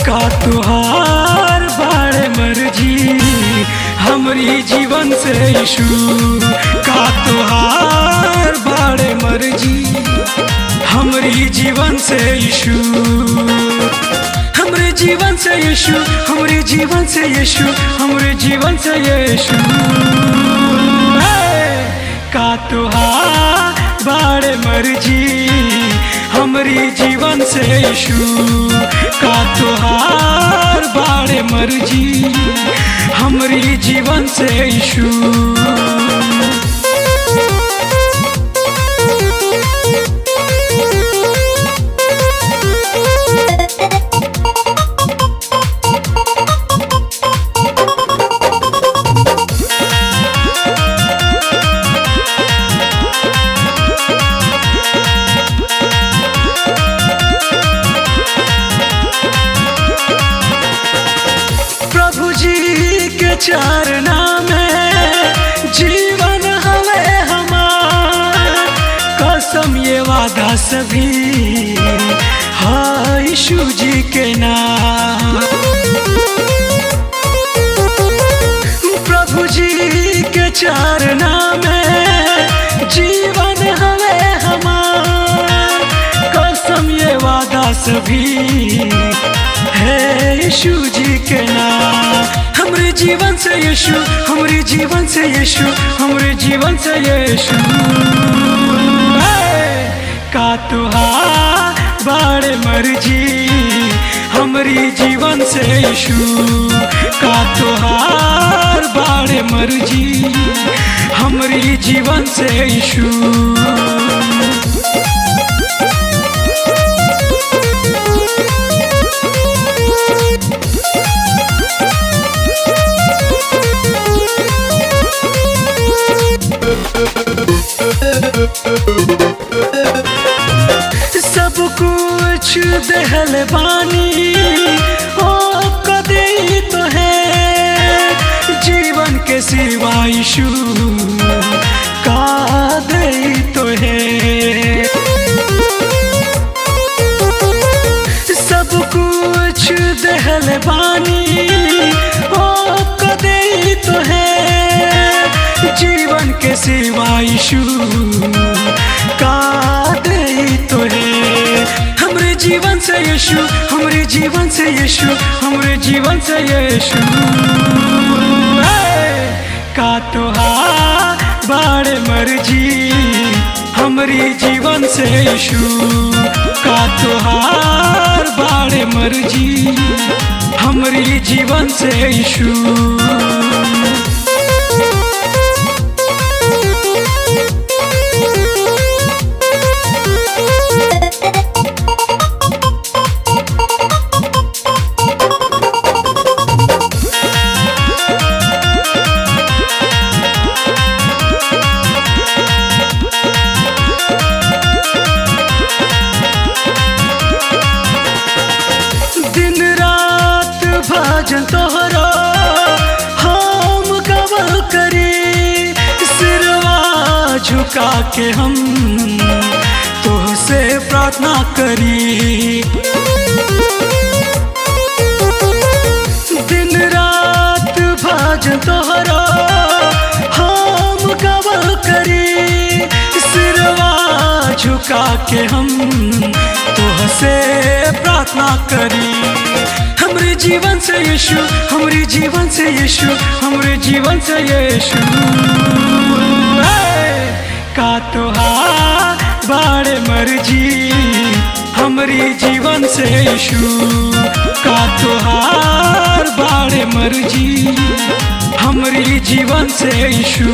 का तुहार बाड़े मर्जी हमरी जीवन से यीशु, का तुहार बाड़े मर्जी हमरी जीवन से यीशु, हमरे जीवन से यीशु, हमरे जीवन से यीशु, हमरे जीवन से यीशु। का तुहार बाड़े मर्जी हमरी जीवन से यीशु, का तुहार बाड़े मर्जी हमरी जीवन से यीशु। चरना में जीवन हवे हमार, कसम ये वादा सभी हाँ यीशु जी के नाम। प्रभु जी के चरना में जीवन हवे हमार, कसम ये वादा सभी है यीशु जी के नाम। हमरे जीवन से यीशु, हमरे जीवन से यीशु, हमरे जीवन से यीशु। का तुहार बाड़े मर्जी हमरी जीवन से यीशु, का तुहार बाड़े मर्जी हमरी जीवन से यीशु। सब कुछ देहल बानी ओ कदी तो है, जीवन के सिवा यीशु का दे तो है। सब कुछ देहल बानी ओ कदी तो है, जीवन के सिवा यीशु का दे तो है। हमरे जीवन से यीशु, हमरे जीवन से यीशु, हमरे जीवन से यीशु। का तुहार बाड़े मर्जी हमरी जीवन से यीशु, का तुहार बाड़े मर्जी हमरी जीवन से यीशु। भजन तोहरो हम गवल करी, सिरवा झुका के हम तोहसे प्रार्थना करी। दिन रात भजन तोहरो हम गवल करी, सिरवा झुका के हम तोहसे प्रार्थना करी। हमरे जीवन से यीशु, हमरे जीवन से यीशु, हमरे जीवन से यीशु। का तुहार बाड़े मर्जी हमरी जीवन से यीशु, का तुहार बाड़े मर्जी हमरी जीवन से यीशु।